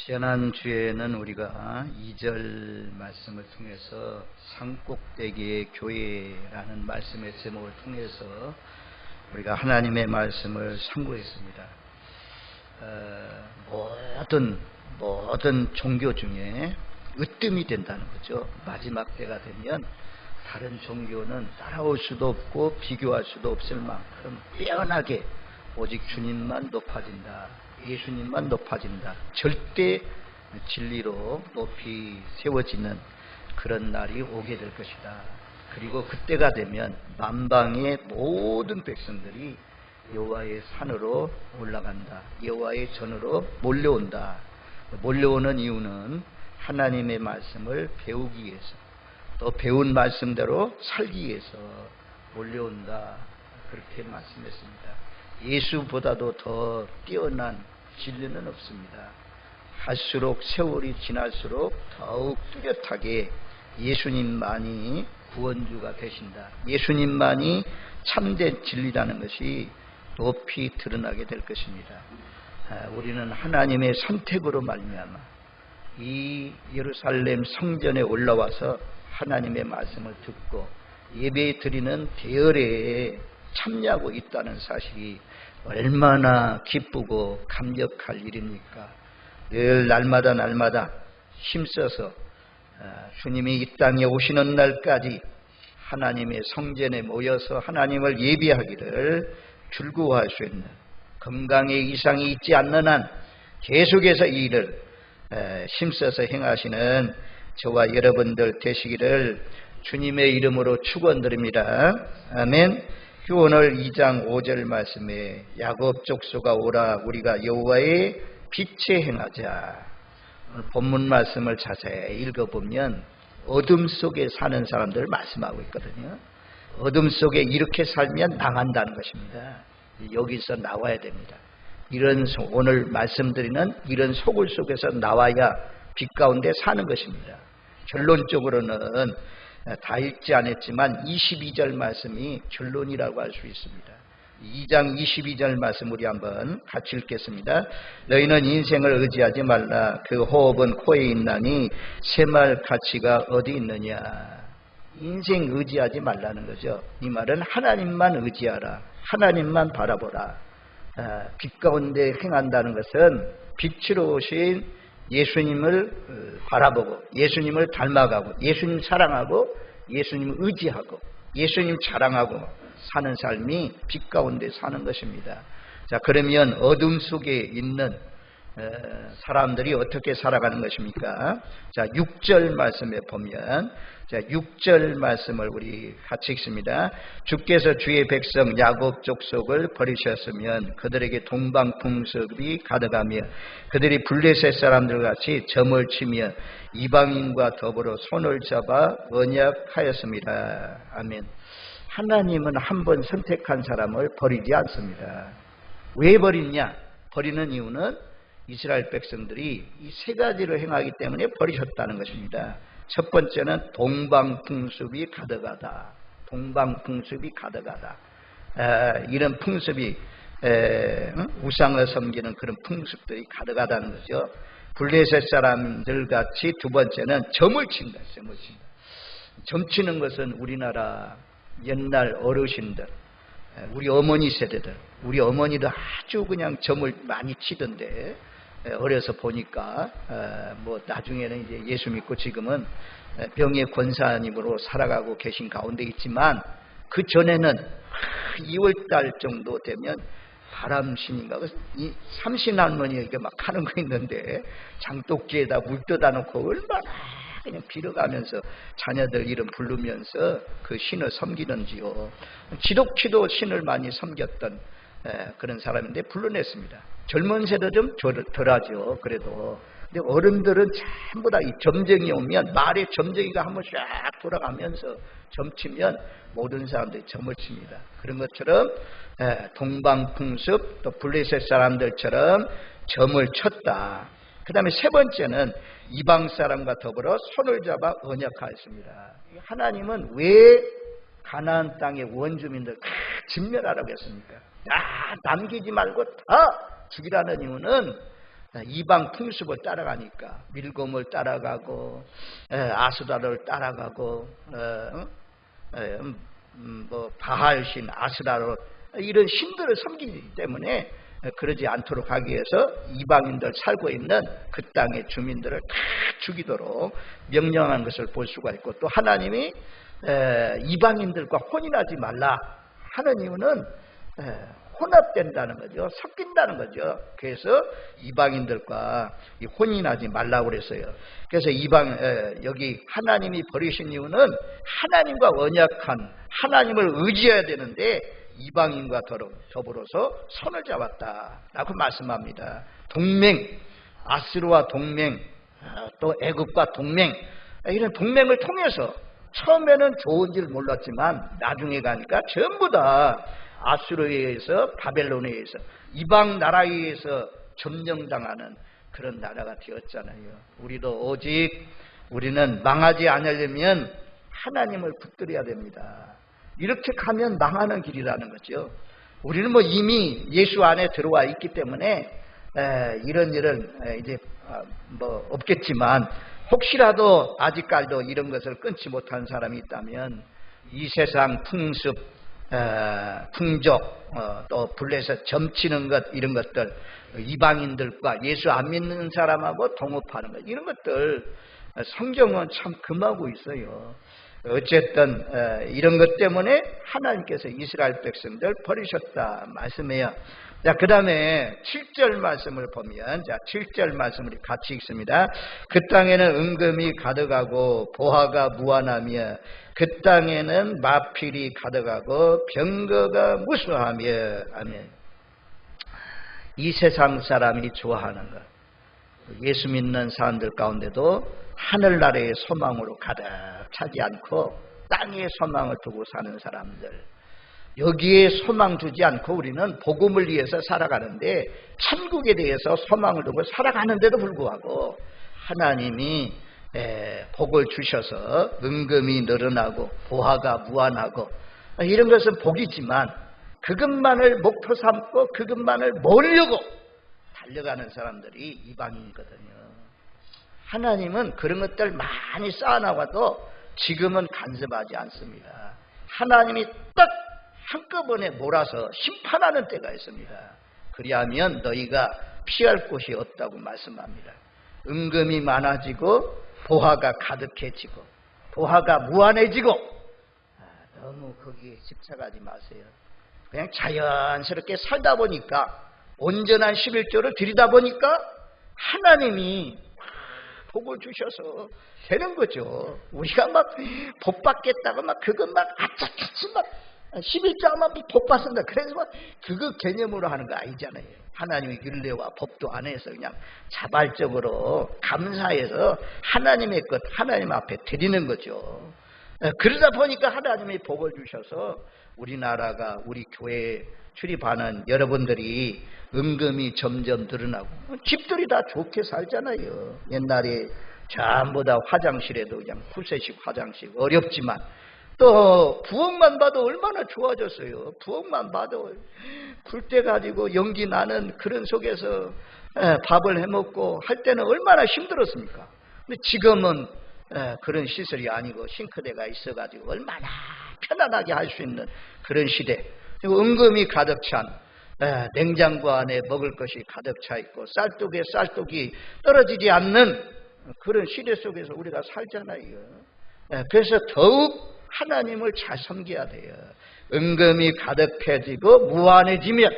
지난주에는 우리가 2절 말씀을 통해서 산꼭대기의 교회라는 말씀의 제목을 통해서 우리가 하나님의 말씀을 상고했습니다. 모든 종교 중에 으뜸이 된다는 거죠. 마지막 때가 되면 다른 종교는 따라올 수도 없고 비교할 수도 없을 만큼 빼어나게 오직 주님만 높아진다. 예수님만 높아진다. 절대 진리로 높이 세워지는 그런 날이 오게 될 것이다. 그리고 그때가 되면 만방의 모든 백성들이 여호와의 산으로 올라간다. 여호와의 전으로 몰려온다. 몰려오는 이유는 하나님의 말씀을 배우기 위해서, 또 배운 말씀대로 살기 위해서 몰려온다. 그렇게 말씀했습니다. 예수보다도 더 뛰어난 진리는 없습니다. 할수록 세월이 지날수록 더욱 뚜렷하게 예수님만이 구원주가 되신다. 예수님만이 참된 진리라는 것이 높이 드러나게 될 것입니다. 우리는 하나님의 선택으로 말미암아 이 예루살렘 성전에 올라와서 하나님의 말씀을 듣고 예배 드리는 대열에 참여하고 있다는 사실이 얼마나 기쁘고 감격할 일입니까? 늘 날마다 힘써서 주님이 이 땅에 오시는 날까지 하나님의 성전에 모여서 하나님을 예배하기를 줄구할 수 있는, 건강에 이상이 있지 않는 한 계속해서 이 일을 힘써서 행하시는 저와 여러분들 되시기를 주님의 이름으로 축원드립니다. 아멘. 오늘 2장 5절 말씀에 야곱 족속아 오라 우리가 여호와의 빛에 행하자. 본문 말씀을 자세히 읽어보면 어둠 속에 사는 사람들을 말씀하고 있거든요. 어둠 속에 이렇게 살면 망한다는 것입니다. 여기서 나와야 됩니다. 오늘 말씀드리는 이런 소굴 속에서 나와야 빛 가운데 사는 것입니다. 결론적으로는 다 읽지 않았지만 22절 말씀이 결론이라고 할 수 있습니다. 2장 22절 말씀 우리 한번 같이 읽겠습니다. 너희는 인생을 의지하지 말라. 그 호흡은 코에 있나니 새말 가치가 어디 있느냐. 인생 의지하지 말라는 거죠. 이 말은 하나님만 의지하라. 하나님만 바라보라. 빛 가운데 행한다는 것은 빛으로 오신 예수님을 바라보고 예수님을 닮아가고 예수님 사랑하고 예수님 의지하고 예수님 자랑하고 사는 삶이 빛 가운데 사는 것입니다. 자, 그러면 어둠 속에 있는 사람들이 어떻게 살아가는 것입니까? 자, 6절 말씀에 보면, 자, 6절 말씀을 우리 같이 읽습니다. 주께서 주의 백성 야곱 족속을 버리셨으면 그들에게 동방풍습이 가득하며 그들이 블레셋 사람들 같이 점을 치며 이방인과 더불어 손을 잡아 언약하였습니다. 아멘. 하나님은 한 번 선택한 사람을 버리지 않습니다. 왜 버리냐? 버리는 이유는 이스라엘 백성들이 이 세 가지를 행하기 때문에 버리셨다는 것입니다. 첫 번째는 동방풍습이 가득하다. 동방풍습이 가득하다. 이런 풍습이 우상을 섬기는 그런 풍습들이 가득하다는 거죠. 블레셋 사람들 같이 두 번째는 점을 친다. 점을 친다. 점 치는 것은 우리나라 옛날 어르신들, 우리 어머니 세대들, 우리 어머니도 아주 그냥 점을 많이 치던데 어려서 보니까 뭐 나중에는 이제 예수 믿고 지금은 병의 권사님으로 살아가고 계신 가운데 있지만 그 전에는 2월달 정도 되면 바람신인가 이 삼신할머니가 이게 막 하는 거 있는데 장독지에다 물 떠다 놓고 얼마나 그냥 빌어가면서 자녀들 이름 부르면서 그 신을 섬기는지요. 지독히도 신을 많이 섬겼던 그런 사람인데 불러냈습니다. 젊은 세대 좀 덜하죠. 그래도. 근데 어른들은 전부 다 이 점쟁이 오면 말에 점쟁이가 한번 쫙 돌아가면서 점치면 모든 사람들이 점을 칩니다. 그런 것처럼 동방풍습 또 블레셋 사람들처럼 점을 쳤다. 그 다음에 세 번째는 이방 사람과 더불어 손을 잡아 언약하였습니다. 하나님은 왜 가나안 땅의 원주민들 다 진멸하라고 했습니까? 남기지 말고 다 죽이라는 이유는 이방 풍습을 따라가니까 밀곰을 따라가고 아스라를 따라가고 뭐 바알신, 아스라롯 이런 신들을 섬기기 때문에 그러지 않도록 하기 위해서 이방인들 살고 있는 그 땅의 주민들을 다 죽이도록 명령한 것을 볼 수가 있고, 또 하나님이 이방인들과 혼인하지 말라 하는 이유는 혼합된다는 거죠. 섞인다는 거죠. 그래서 이방인들과 혼인하지 말라고 그랬어요. 그래서 여기 하나님이 버리신 이유는 하나님과 언약한 하나님을 의지해야 되는데 이방인과 더불어서 손을 잡았다라고 말씀합니다. 동맹, 아스르와 동맹, 또 애굽과 동맹, 이런 동맹을 통해서 처음에는 좋은 줄 몰랐지만 나중에 가니까 전부 다 아수르에 의해서, 바벨론에 의해서, 이방 나라에 의해서 점령당하는 그런 나라가 되었잖아요. 우리도 오직 우리는 망하지 않으려면 하나님을 붙들어야 됩니다. 이렇게 가면 망하는 길이라는 거죠. 우리는 뭐 이미 예수 안에 들어와 있기 때문에 이런 일은 이제 뭐 없겠지만, 혹시라도 아직까지도 이런 것을 끊지 못한 사람이 있다면 이 세상 풍습, 풍족, 또 블레셋 점치는 것, 이런 것들, 이방인들과 예수 안 믿는 사람하고 동업하는 것, 이런 것들 성경은 참 금하고 있어요. 어쨌든 이런 것 때문에 하나님께서 이스라엘 백성들 버리셨다 말씀해요. 자, 그 다음에 7절 말씀을 보면, 자, 7절 말씀을 같이 읽습니다. 그 땅에는 은금이 가득하고 보화가 무한하며 그 땅에는 마필이 가득하고 병거가 무수하며. 아멘. 이 세상 사람이 좋아하는 것, 예수 믿는 사람들 가운데도 하늘나라의 소망으로 가득 차지 않고 땅에 소망을 두고 사는 사람들, 여기에 소망 두지 않고 우리는 복음을 위해서 살아가는데, 천국에 대해서 소망을 두고 살아가는데도 불구하고 하나님이 복을 주셔서 은금이 늘어나고 보화가 무한하고 이런 것은 복이지만, 그것만을 목표 삼고 그것만을 모으려고 달려가는 사람들이 이방인이거든요. 하나님은 그런 것들 많이 쌓아나가도 지금은 간섭하지 않습니다. 하나님이 딱 한꺼번에 몰아서 심판하는 때가 있습니다. 그리하면 너희가 피할 곳이 없다고 말씀합니다. 은금이 많아지고 보화가 가득해지고 보화가 무한해지고, 너무 거기에 집착하지 마세요. 그냥 자연스럽게 살다 보니까, 온전한 11조를 드리다 보니까 하나님이 복을 주셔서 되는 거죠. 우리가 막 복 받겠다고 막 그것 막 아차차치 막 11조 하면 복 받습니다. 그래서 막 그거 개념으로 하는 거 아니잖아요. 하나님의 율례와 법도 안 해서 그냥 자발적으로 감사해서 하나님의 것 하나님 앞에 드리는 거죠. 그러다 보니까 하나님이 복을 주셔서 우리나라가, 우리 교회에 출입하는 여러분들이 은금이 점점 늘어나고, 집들이 다 좋게 살잖아요. 옛날에 전부 다 화장실에도 그냥 푸세식 화장실, 어렵지만 또 부엌만 봐도 얼마나 좋아졌어요. 부엌만 봐도 불때 가지고 연기 나는 그런 속에서 밥을 해먹고 할 때는 얼마나 힘들었습니까? 근데 지금은 그런 시설이 아니고 싱크대가 있어가지고 얼마나 편안하게 할 수 있는 그런 시대. 그리고 은금이 가득 찬, 냉장고 안에 먹을 것이 가득 차 있고 쌀독에 쌀독이 떨어지지 않는 그런 시대 속에서 우리가 살잖아요. 그래서 더욱 하나님을 잘 섬겨야 돼요. 은금이 가득해지고 무한해지면,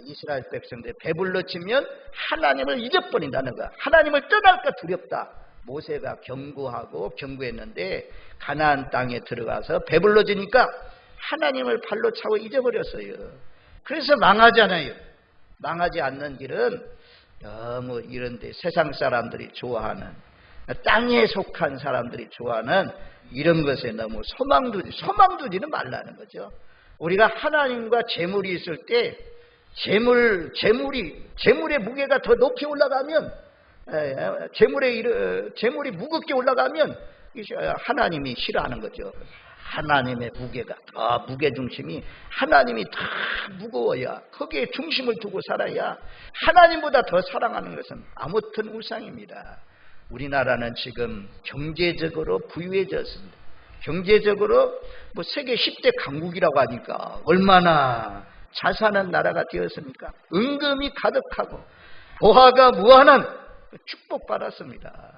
이스라엘 백성들 배불러지면 하나님을 잊어버린다는 거야. 하나님을 떠날까 두렵다. 모세가 경고했는데 가나안 땅에 들어가서 배불러지니까 하나님을 발로 차고 잊어버렸어요. 그래서 망하잖아요. 망하지 않는 길은 너무 이런데 세상 사람들이 좋아하는, 땅에 속한 사람들이 좋아하는 이런 것에 너무 소망 두지는 말라는 거죠. 우리가 하나님과 재물이 있을 때 재물의 무게가 더 높이 올라가면, 재물이 무겁게 올라가면 하나님이 싫어하는 거죠. 하나님의 무게가 더 무게중심이 하나님이 더 무거워야 거기에 중심을 두고 살아야 하나님보다 더 사랑하는 것은 아무튼 우상입니다. 우리나라는 지금 경제적으로 부유해졌습니다. 경제적으로 뭐 세계 10대 강국이라고 하니까 얼마나 잘 사는 나라가 되었습니까? 은금이 가득하고 보화가 무한한 축복받았습니다.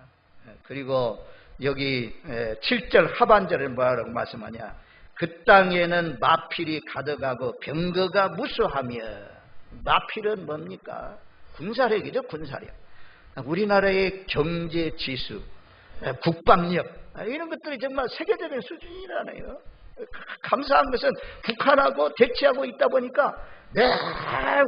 그리고 여기 7절 하반절에 뭐라고 말씀하냐? 그 땅에는 마필이 가득하고 병거가 무수하며. 마필은 뭡니까? 군사력이죠. 군사력. 우리나라의 경제지수, 국방력 이런 것들이 정말 세계적인 수준이라네요. 감사한 것은 북한하고 대치하고 있다 보니까 매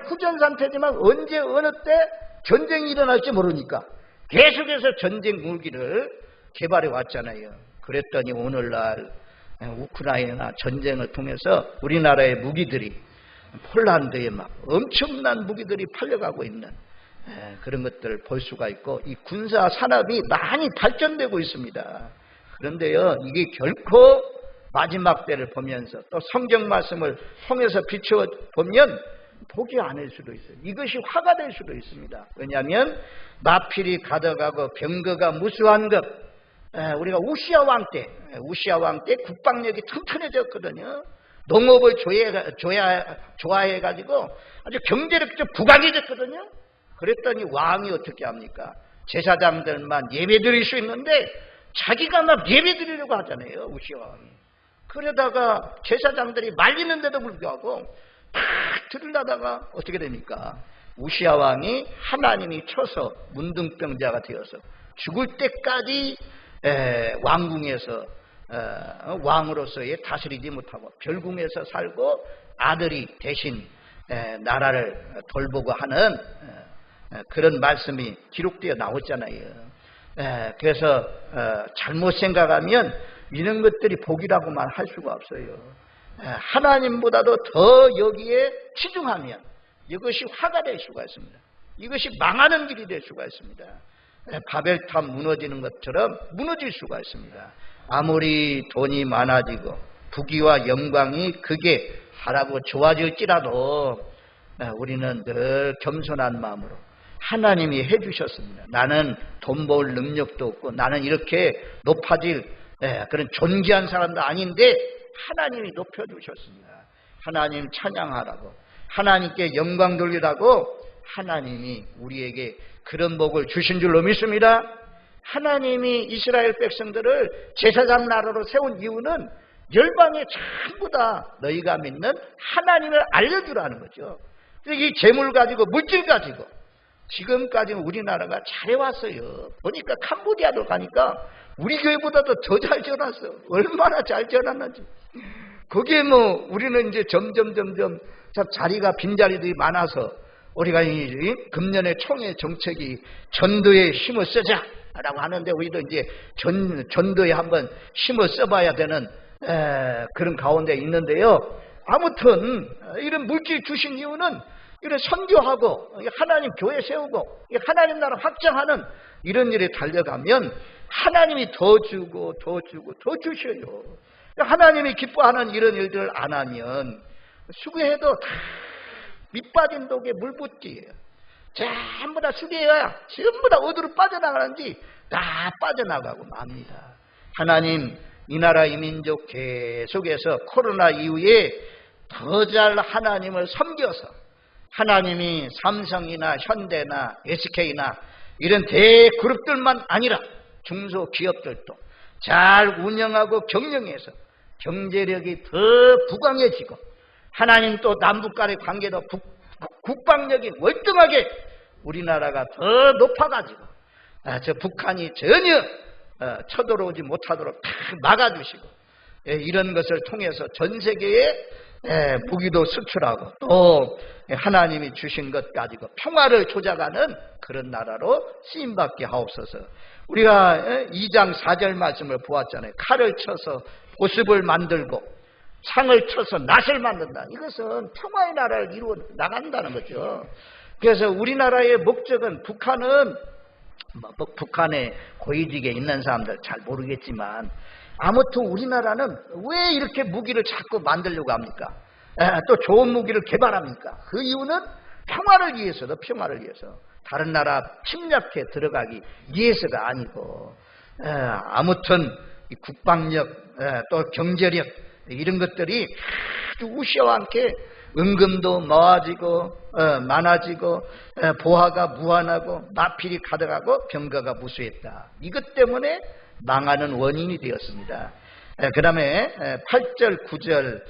후전 상태지만 언제 어느 때 전쟁이 일어날지 모르니까 계속해서 전쟁 무기를 개발해 왔잖아요. 그랬더니 오늘날 우크라이나 전쟁을 통해서 우리나라의 무기들이 폴란드에 막 엄청난 무기들이 팔려가고 있는 그런 것들을 볼 수가 있고 이 군사 산업이 많이 발전되고 있습니다. 그런데요, 이게 결코 마지막 때를 보면서 또 성경 말씀을 통해서 비춰보면 복이 아닐 수도 있어요. 이것이 화가 될 수도 있습니다. 왜냐하면 마필이 가득하고 병거가 무수한 것. 우리가 우시아 왕 때 국방력이 튼튼해졌거든요. 농업을 좋아해가지고 아주 경제력적 부강해졌거든요. 그랬더니 왕이 어떻게 합니까? 제사장들만 예배드릴 수 있는데 자기가 막 예배드리려고 하잖아요. 우시아 왕이. 그러다가 제사장들이 말리는데도 불구하고 탁 들으려다가 어떻게 됩니까? 우시아 왕이 하나님이 쳐서 문둥병자가 되어서 죽을 때까지 왕궁에서 왕으로서의 다스리지 못하고 별궁에서 살고 아들이 대신 나라를 돌보고 하는 그런 말씀이 기록되어 나오잖아요. 그래서 잘못 생각하면 이런 것들이 복이라고만 할 수가 없어요. 하나님보다도 더 여기에 치중하면 이것이 화가 될 수가 있습니다. 이것이 망하는 길이 될 수가 있습니다. 바벨탑 무너지는 것처럼 무너질 수가 있습니다. 아무리 돈이 많아지고 부귀와 영광이 그게 하라고 좋아질지라도 우리는 늘 겸손한 마음으로 하나님이 해주셨습니다. 나는 돈 벌 능력도 없고 나는 이렇게 높아질 그런 존귀한 사람도 아닌데 하나님이 높여주셨습니다. 하나님 찬양하라고 하나님께 영광 돌리라고 하나님이 우리에게 그런 복을 주신 줄로 믿습니다. 하나님이 이스라엘 백성들을 제사장 나라로 세운 이유는 열방에 전부 다 너희가 믿는 하나님을 알려주라는 거죠. 이 재물 가지고 물질 가지고 지금까지 우리나라가 잘해왔어요. 보니까 캄보디아도 가니까 우리 교회보다도 더 잘 전했어. 얼마나 잘 전했는지. 거기에 뭐 우리는 이제 점점 자리가 빈자리들이 많아서 우리가 이 금년의 총회 정책이 전도에 힘을 쓰자라고 하는데 우리도 이제 전도에 한번 힘을 써봐야 되는 그런 가운데 있는데요. 아무튼 이런 물질 주신 이유는 이런 선교하고 하나님 교회 세우고 하나님 나라 확장하는 이런 일에 달려가면 하나님이 더 주고 더 주셔요. 하나님이 기뻐하는 이런 일들을 안 하면 수고해도 다 밑빠진 독에 물 붓기예요. 전부 다 수고해야 전부 다 어디로 빠져나가는지 다 빠져나가고 맙니다. 하나님 이 나라 이 민족 계속해서 코로나 이후에 더 잘 하나님을 섬겨서 하나님이 삼성이나 현대나 SK나 이런 대그룹들만 아니라 중소기업들도 잘 운영하고 경영해서 경제력이 더 부강해지고 하나님 또 남북 간의 관계도 국방력이 월등하게 우리나라가 더 높아가지고 저 북한이 전혀 쳐들어오지 못하도록 다 막아주시고 이런 것을 통해서 전 세계에 무기도 수출하고 또 하나님이 주신 것 가지고 평화를 조작하는 그런 나라로 쓰임받게 하옵소서. 우리가 2장 4절 말씀을 보았잖아요. 칼을 쳐서 보습을 만들고 창을 쳐서 낫을 만든다. 이것은 평화의 나라를 이루어 나간다는 거죠. 그래서 우리나라의 목적은 북한에 고위직에 있는 사람들 잘 모르겠지만 아무튼 우리나라는 왜 이렇게 무기를 자꾸 만들려고 합니까? 또 좋은 무기를 개발합니까? 그 이유는 평화를 위해서도 평화를 위해서. 다른 나라 침략해 들어가기 위해서가 아니고, 아무튼 이 국방력, 또 경제력 이런 것들이 아주 우시와 함께 은금도 많아지고 보화가 무한하고 마필이 가득하고 병거가 무수했다. 이것 때문에 망하는 원인이 되었습니다. 그 다음에 8절 9절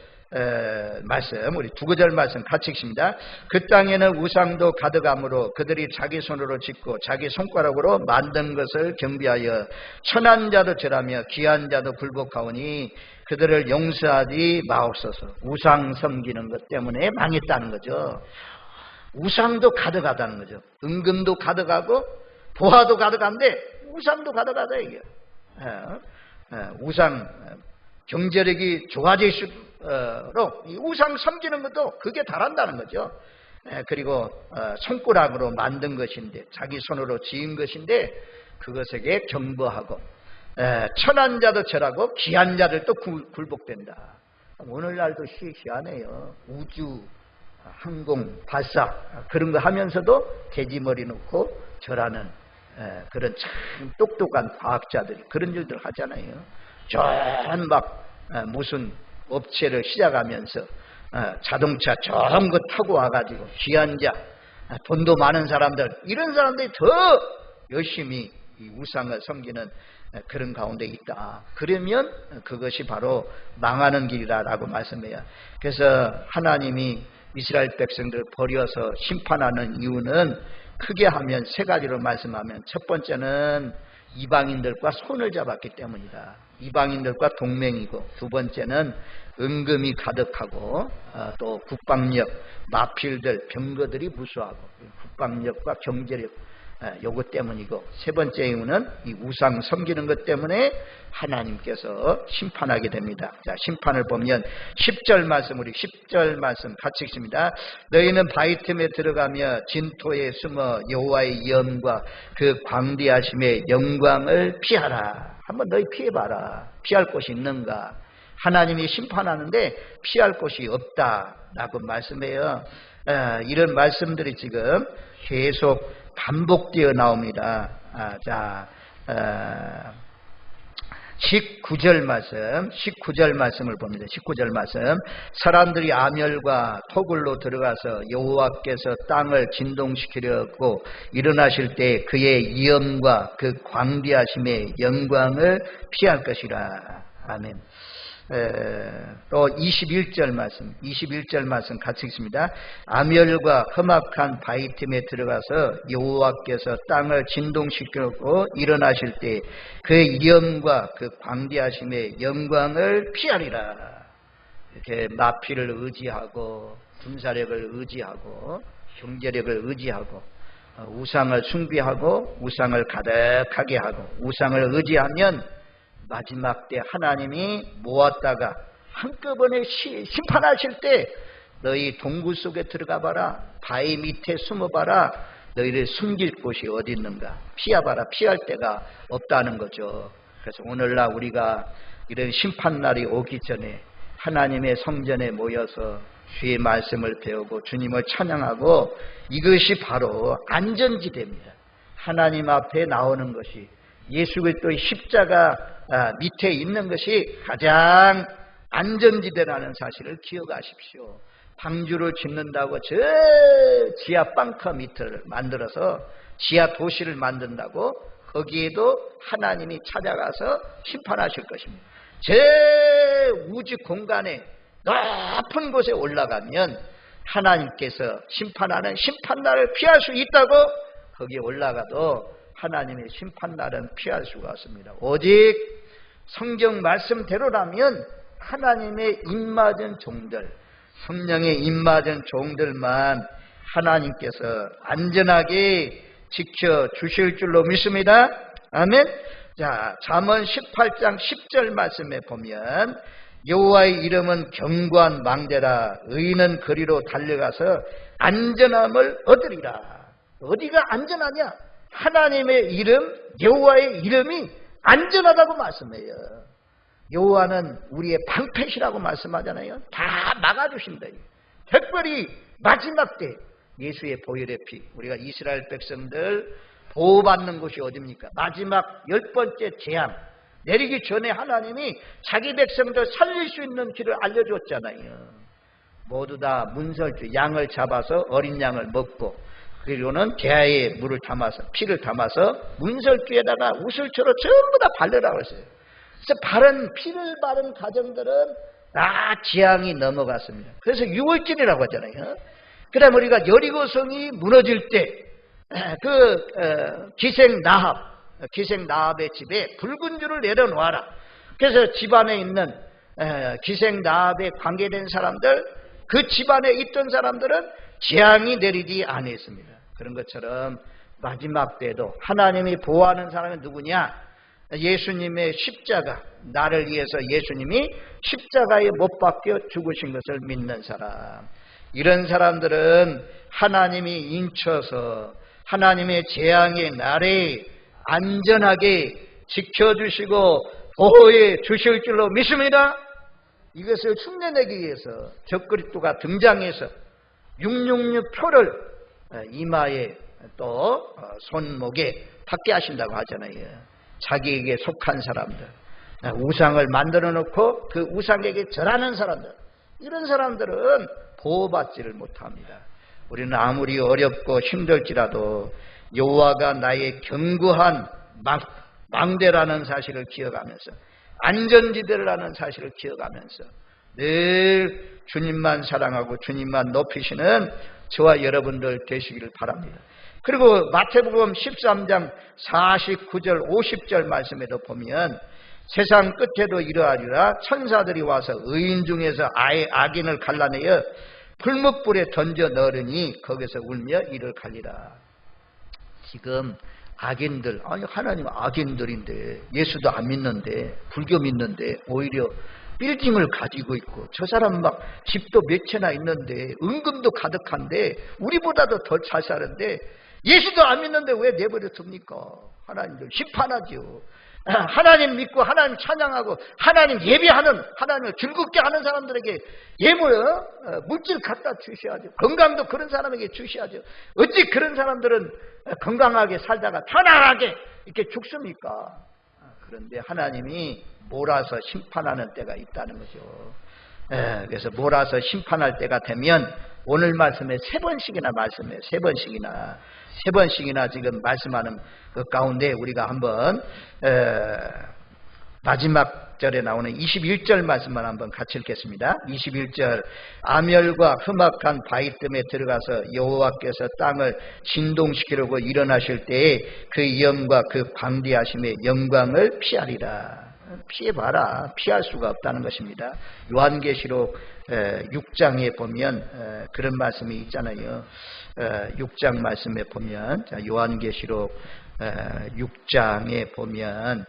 말씀, 우리 두 구절 말씀 같이 읽습니다. 그 땅에는 우상도 가득하므로 그들이 자기 손으로 짓고 자기 손가락으로 만든 것을 경비하여 천한 자도 절하며 귀한 자도 굴복하오니 그들을 용서하지 마옵소서. 우상 섬기는 것 때문에 망했다는 거죠. 우상도 가득하다는 거죠. 은금도 가득하고 보화도 가득한데 우상도 가득하다 이게. 우상 경제력이 좋아질수록 이 우상 섬기는 것도 그게 달한다는 거죠. 그리고 손가락으로 만든 것인데 자기 손으로 지은 것인데 그것에게 경배하고 천한 자도 절하고 귀한 자들도 굴복된다. 오늘날도 희한해요. 우주 항공 발사 그런 거 하면서도 돼지머리 놓고 절하는 그런 참 똑똑한 과학자들이 그런 일들 하잖아요. 전 막 무슨 업체를 시작하면서 자동차 좋은 거 타고 와가지고 귀한 자, 돈도 많은 사람들, 이런 사람들이 더 열심히 이 우상을 섬기는 그런 가운데 있다. 그러면 그것이 바로 망하는 길이라고 말씀해요. 그래서 하나님이 이스라엘 백성들을 버려서 심판하는 이유는 크게 하면 세 가지로 말씀하면, 첫 번째는 이방인들과 손을 잡았기 때문이다. 이방인들과 동맹이고, 두 번째는 은금이 가득하고 또 국방력, 마필들, 병거들이 무수하고 국방력과 경제력 요것 때문이고, 세 번째 이유는 이 우상 섬기는 것 때문에 하나님께서 심판하게 됩니다. 자, 심판을 보면 10절 말씀, 우리 10절 말씀 같이 읽습니다. 너희는 바위 틈에 들어가며 진토에 숨어 여호와의 영과 그 광대하심의 영광을 피하라. 한번 너희 피해봐라. 피할 곳이 있는가? 하나님이 심판하는데 피할 곳이 없다라고 말씀해요. 이런 말씀들이 지금 계속 반복되어 나옵니다. 자, 19절 말씀을 봅니다. 19절 말씀. 사람들이 아멸과 토굴로 들어가서 여호와께서 땅을 진동시키려고 일어나실 때 그의 위엄과 그 광대하심의 영광을 피할 것이라. 아멘. 또 21절 말씀 같이 읽습니다. 아멸과 험악한 바위 틈에 들어가서 여호와께서 땅을 진동시키려고 일어나실 때 그의 위엄과 그 광대하심의 영광을 피하리라. 이렇게 마피를 의지하고 군사력을 의지하고 경제력을 의지하고 우상을 숭배하고 우상을 가득하게 하고 우상을 의지하면 마지막 때 하나님이 모았다가 한꺼번에 심판하실 때 너희 동굴 속에 들어가 봐라. 바위 밑에 숨어 봐라. 너희를 숨길 곳이 어디 있는가? 피해봐라. 피할 데가 없다는 거죠. 그래서 오늘날 우리가 이런 심판날이 오기 전에 하나님의 성전에 모여서 주의 말씀을 배우고 주님을 찬양하고, 이것이 바로 안전지대입니다. 하나님 앞에 나오는 것이, 예수 그리스도의 십자가 밑에 있는 것이 가장 안전지대라는 사실을 기억하십시오. 방주를 짓는다고 저 지하 벙커 밑을 만들어서 지하 도시를 만든다고 거기에도 하나님이 찾아가서 심판하실 것입니다. 저 우주 공간에 높은 곳에 올라가면 하나님께서 심판하는 심판날을 피할 수 있다고 거기에 올라가도 하나님의 심판날은 피할 수가 없습니다. 오직 성경 말씀대로라면 하나님의 입맞은 종들, 성령의 입맞은 종들만 하나님께서 안전하게 지켜주실 줄로 믿습니다. 아멘. 자, 잠언 18장 10절 말씀에 보면 여호와의 이름은 견고한 망대라. 의인은 거리로 달려가서 안전함을 얻으리라. 어디가 안전하냐? 하나님의 이름, 여호와의 이름이 안전하다고 말씀해요. 여호와는 우리의 방패시라고 말씀하잖아요. 다 막아주신다. 특별히 마지막 때 예수의 보혈의 피, 우리가 이스라엘 백성들 보호받는 곳이 어디입니까? 마지막 10번째 재앙 내리기 전에 하나님이 자기 백성들 살릴 수 있는 길을 알려줬잖아요. 모두 다 문설주, 양을 잡아서 어린 양을 먹고, 그리고는 대야에 물을 담아서, 피를 담아서 문설주에다가 우슬초로 전부 다 바르라고 했어요. 그래서 피를 바른 가정들은 다 재앙이 넘어갔습니다. 그래서 6월절이라고 하잖아요. 그 다음에 우리가 여리고성이 무너질 때 기생 나합의 집에 붉은 줄을 내려놓아라. 그래서 집안에 있는 기생 나합에 관계된 사람들, 그 집안에 있던 사람들은 재앙이 내리지 아니했습니다. 그런 것처럼 마지막 때도 하나님이 보호하는 사람은 누구냐? 예수님의 십자가, 나를 위해서 예수님이 십자가에 못 박혀 죽으신 것을 믿는 사람, 이런 사람들은 하나님이 인쳐서 하나님의 재앙의 날에 안전하게 지켜주시고 보호해 주실 줄로 믿습니다. 이것을 흉내내기 위해서 적그리스도가 등장해서 666표를 이마에 또 손목에 받게 하신다고 하잖아요. 자기에게 속한 사람들, 우상을 만들어 놓고 그 우상에게 절하는 사람들, 이런 사람들은 보호받지를 못합니다. 우리는 아무리 어렵고 힘들지라도 여호와가 나의 견고한 망대라는 사실을 기억하면서, 안전지대라는 사실을 기억하면서 늘 주님만 사랑하고 주님만 높이시는 저와 여러분들 되시기를 바랍니다. 그리고 마태복음 13장 49절 50절 말씀에도 보면 세상 끝에도 이러하리라. 천사들이 와서 의인 중에서 악인을 갈라내어 풀무불에 던져 넣으니 거기서 울며 이를 갈리라. 지금 악인들, 아니 하나님 악인들인데, 예수도 안 믿는데, 불교 믿는데 오히려 빌딩을 가지고 있고, 저 사람 막 집도 몇 채나 있는데, 은금도 가득한데, 우리보다도 더 잘 사는데 예수도 안 믿는데 왜 내버려 둡니까? 하나님들 심판하죠. 하나님 믿고 하나님 찬양하고 하나님 예배하는, 하나님을 즐겁게 하는 사람들에게 물질 갖다 주셔야죠. 건강도 그런 사람에게 주셔야죠. 어찌 그런 사람들은 건강하게 살다가 편안하게 이렇게 죽습니까? 그런데 하나님이 몰아서 심판하는 때가 있다는 거죠. 그래서 몰아서 심판할 때가 되면 오늘 말씀에 세 번씩이나 말씀해요. 세 번씩이나 지금 말씀하는 그 가운데 우리가 한번 마지막 절에 나오는 21절 말씀만 한번 같이 읽겠습니다. 21절, 아멸과 흠악한 바위 뜸에 들어가서 여호와께서 땅을 진동시키려고 일어나실 때에 그 영과 그 광대하심의 영광을 피하리라. 피해봐라. 피할 수가 없다는 것입니다. 요한계시록 6장에 보면 그런 말씀이 있잖아요. 6장 말씀에 보면, 요한계시록 6장에 보면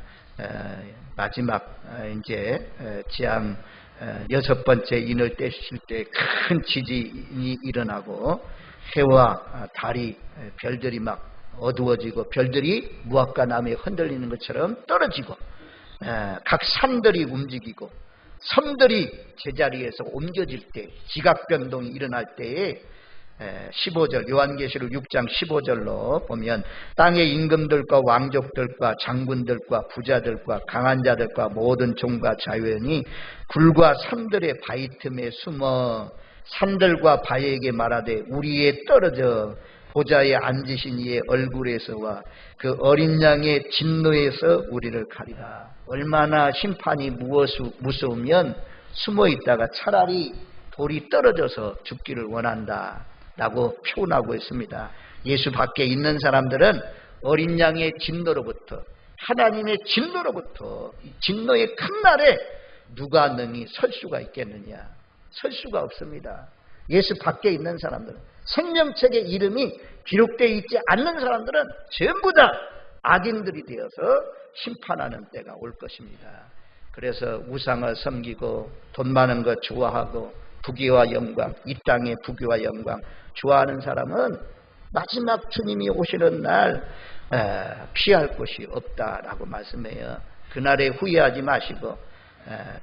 마지막 이제 재앙 6번째 인을 떼실 때 큰 지진이 일어나고 해와 달이, 별들이 막 어두워지고 별들이 무화과 나무에 흔들리는 것처럼 떨어지고, 각 산들이 움직이고 섬들이 제자리에서 옮겨질 때, 지각 변동이 일어날 때에 15절, 요한계시록 6장 15절로 보면 땅의 임금들과 왕족들과 장군들과 부자들과 강한 자들과 모든 종과 자유인이 굴과 산들의 바위 틈에 숨어 산들과 바위에게 말하되 우리에 떨어져 보좌에 앉으신 이의 얼굴에서와 그 어린 양의 진노에서 우리를 가리라. 얼마나 심판이 무서우면 숨어 있다가 차라리 돌이 떨어져서 죽기를 원한다 라고 표현하고 있습니다. 예수 밖에 있는 사람들은 어린 양의 진노로부터, 하나님의 진노로부터, 진노의 큰 날에 누가 능히 설 수가 있겠느냐? 설 수가 없습니다. 예수 밖에 있는 사람들은, 생명책의 이름이 기록되어 있지 않는 사람들은 전부 다 악인들이 되어서 심판하는 때가 올 것입니다. 그래서 우상을 섬기고 돈 많은 것 좋아하고 부귀와 영광, 이 땅의 부귀와 영광 좋아하는 사람은 마지막 주님이 오시는 날 피할 곳이 없다라고 말씀해요. 그날에 후회하지 마시고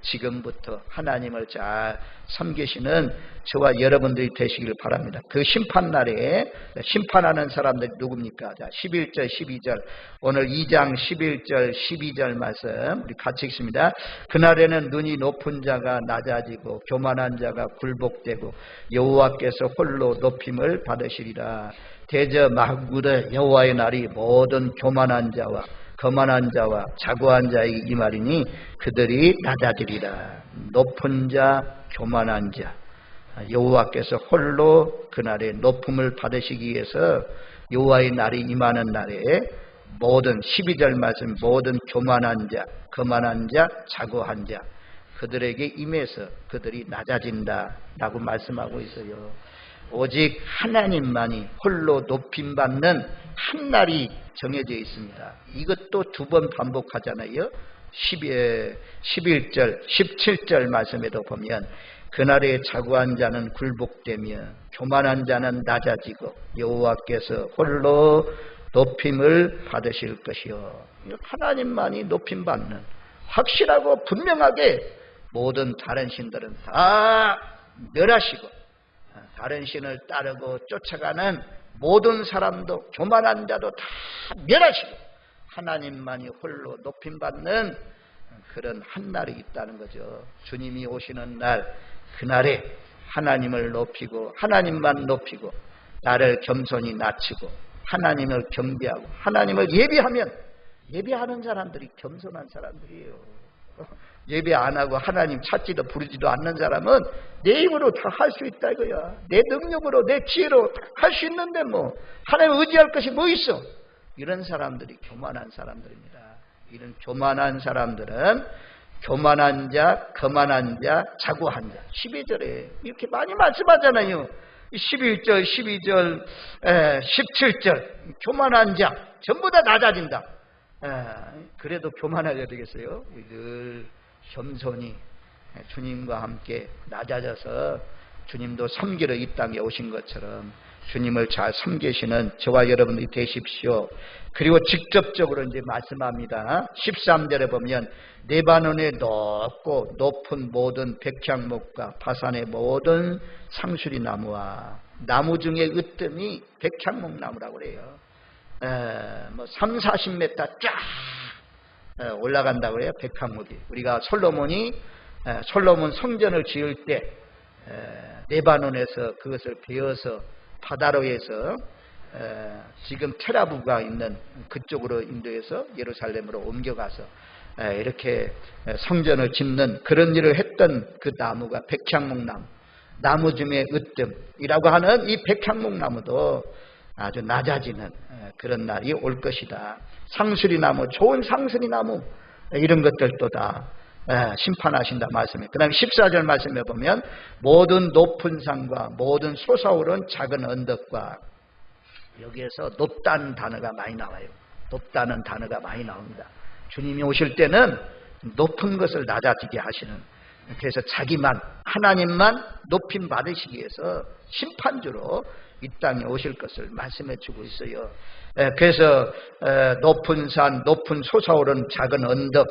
지금부터 하나님을 잘 섬기시는 저와 여러분들이 되시길 바랍니다. 그 심판날에 심판하는 사람들이 누굽니까? 자, 11절 12절 오늘 2장 11절 12절 말씀 우리 같이 읽습니다. 그날에는 눈이 높은 자가 낮아지고 교만한 자가 굴복되고 여호와께서 홀로 높임을 받으시리라. 대저 만군의 여호와의 날이 모든 교만한 자와 거만한 자와 자고한 자에게 이 말이니 그들이 낮아지리라. 높은 자, 교만한 자, 여호와께서 홀로 그날에 높음을 받으시기 위해서 여호와의 날이 임하는 날에 모든 12절 말씀 모든 교만한 자, 거만한 자, 자고한 자 그들에게 임해서 그들이 낮아진다 라고 말씀하고 있어요. 오직 하나님만이 홀로 높임받는 한 날이 정해져 있습니다. 이것도 두 번 반복하잖아요. 11절, 17절 말씀에도 보면 그날에 자고한 자는 굴복되며 교만한 자는 낮아지고 여호와께서 홀로 높임을 받으실 것이요. 하나님만이 높임받는 확실하고 분명하게 모든 다른 신들은 다 멸하시고 다른 신을 따르고 쫓아가는 모든 사람도 교만한 자도 다 멸하시고 하나님만이 홀로 높임받는 그런 한 날이 있다는 거죠. 주님이 오시는 날 그날에 하나님을 높이고 하나님만 높이고 나를 겸손히 낮추고 하나님을 경배하고 하나님을 예배하면 예배하는 사람들이 겸손한 사람들이에요. 예배 안 하고 하나님 찾지도 부르지도 않는 사람은 내 힘으로 다 할 수 있다 이거야. 내 능력으로 내 지혜로 할 수 있는데 뭐 하나님 의지할 것이 뭐 있어. 이런 사람들이 교만한 사람들입니다. 이런 교만한 사람들은 교만한 자, 거만한 자, 자고한 자 12절에 이렇게 많이 말씀하잖아요. 11절, 12절, 17절 교만한 자 전부 다 낮아진다. 그래도 교만하게 되겠어요. 늘 겸손히 주님과 함께 낮아져서 주님도 섬기러 이 땅에 오신 것처럼 주님을 잘 섬기시는 저와 여러분들이 되십시오. 그리고 직접적으로 이제 말씀합니다. 13절에 보면 레바논의 높고 높은 모든 백향목과 바산의 모든 상수리 나무와 나무 중에 으뜸이 백향목 나무라고 그래요. 뭐 3, 40m 쫙 올라간다고 그래요. 백향목이. 우리가 솔로몬 성전을 지을 때 레바논에서 그것을 베어서 바다로에서 지금 테라부가 있는 그쪽으로 인도해서 예루살렘으로 옮겨가서 이렇게 성전을 짓는 그런 일을 했던 그 나무가 백향목 나무, 나무 중에 으뜸이라고 하는 이 백향목 나무도 아주 낮아지는 그런 날이 올 것이다. 상수리 나무, 좋은 상수리 나무 이런 것들도 다 심판하신다 말씀이에요. 그 다음에 14절 말씀에 보면 모든 높은 산과 모든 솟아오른 작은 언덕과 여기에서 높다는 단어가 많이 나와요. 높다는 단어가 많이 나옵니다. 주님이 오실 때는 높은 것을 낮아지게 하시는, 그래서 자기만 하나님만 높임 받으시기 위해서 심판주로 이 땅에 오실 것을 말씀해 주고 있어요. 그래서 높은 산, 높은 솟아오른 작은 언덕,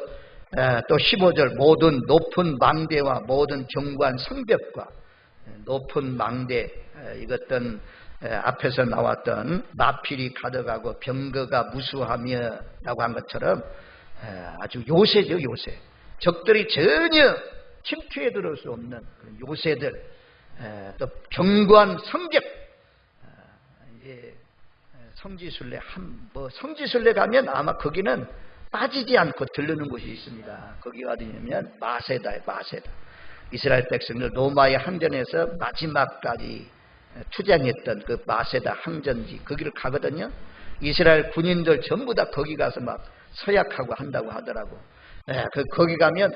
또 15절 모든 높은 망대와 모든 견고한 성벽과 높은 망대, 이것은 앞에서 나왔던 마필이 가득하고 병거가 무수하며 라고 한 것처럼 아주 요새죠. 요새 적들이 전혀 침투해 들어올 수 없는 요새들, 또 견고한 성벽, 성지순례 성지순례 가면 아마 거기는 빠지지 않고 들르는 곳이 있습니다. 거기가 어디냐면 마세다예요. 마세다. 이스라엘 백성들 로마의 항전에서 마지막까지 투쟁했던 그 마세다 항전지, 거기를 가거든요. 이스라엘 군인들 전부 다 거기 가서 막 서약하고 한다고 하더라고. 거기 가면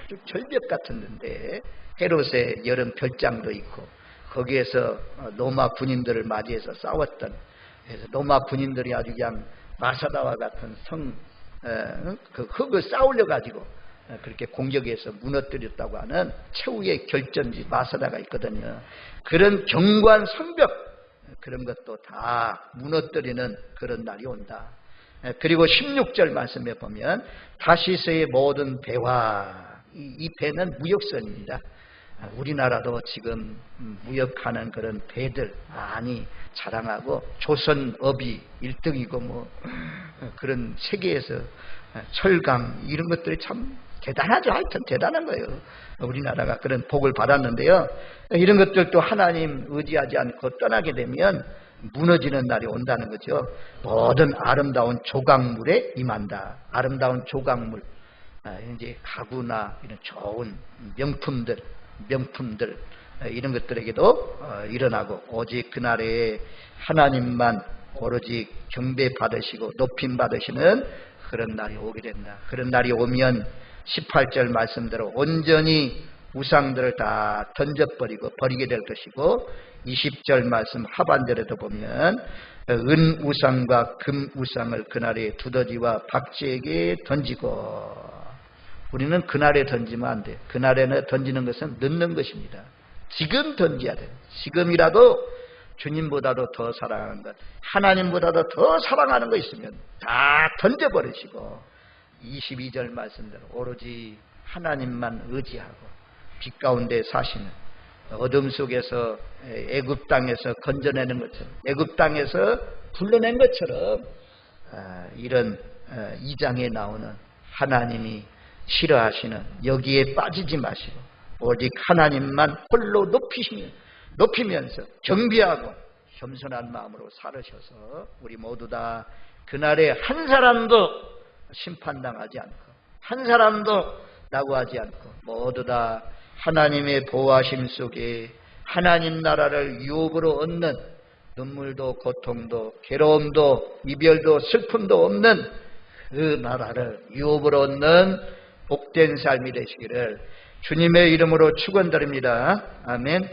아주 절벽 같은 데인데 헤롯의 여름 별장도 있고 거기에서 로마 군인들을 맞이해서 싸웠던, 그래서 로마 군인들이 아주 그냥 마사다와 같은 그 흙을 쌓으려 가지고 그렇게 공격해서 무너뜨렸다고 하는 최후의 결전지 마사다가 있거든요. 그런 견고한 성벽, 그런 것도 다 무너뜨리는 그런 날이 온다. 그리고 16절 말씀에 보면 다시스의 모든 배와 이 배는 무역선입니다. 우리나라도 지금 무역하는 그런 배들 많이 자랑하고 조선업이 1등이고 뭐 그런 세계에서 철강 이런 것들이 참 대단하죠. 하여튼 대단한 거예요. 우리나라가 그런 복을 받았는데요. 이런 것들도 하나님 의지하지 않고 떠나게 되면 무너지는 날이 온다는 거죠. 모든 아름다운 조각물에 임한다. 아름다운 조각물, 이제 가구나 이런 좋은 명품들 이런 것들에게도 일어나고 오직 그날에 하나님만 오로지 경배 받으시고 높임 받으시는 그런 날이 오게 된다. 그런 날이 오면 18절 말씀대로 온전히 우상들을 다 던져버리고 버리게 될 것이고 20절 말씀 하반절에도 보면 은 우상과 금 우상을 그날에 두더지와 박쥐에게 던지고 우리는 그날에 던지면 안 돼요. 그날에는 던지는 것은 늦는 것입니다. 지금 던져야 돼요. 지금이라도 주님보다도 더 사랑하는 것, 하나님보다도 더 사랑하는 거 있으면 다 던져버리시고 22절 말씀대로 오로지 하나님만 의지하고 빛 가운데 사시는 어둠 속에서 애굽 땅에서 건져내는 것처럼 애굽 땅에서 불러낸 것처럼 이런 2장에 나오는 하나님이 싫어하시는 여기에 빠지지 마시고 오직 하나님만 홀로 높이면서 경배하고 겸손한 마음으로 살으셔서 우리 모두 다 그날에 한 사람도 심판당하지 않고 한 사람도 낙오하지 않고 모두 다 하나님의 보호하심 속에 하나님 나라를 유업으로 얻는 눈물도 고통도 괴로움도 이별도 슬픔도 없는 그 나라를 유업으로 얻는 복된 삶이 되시기를 주님의 이름으로 축원드립니다. 아멘.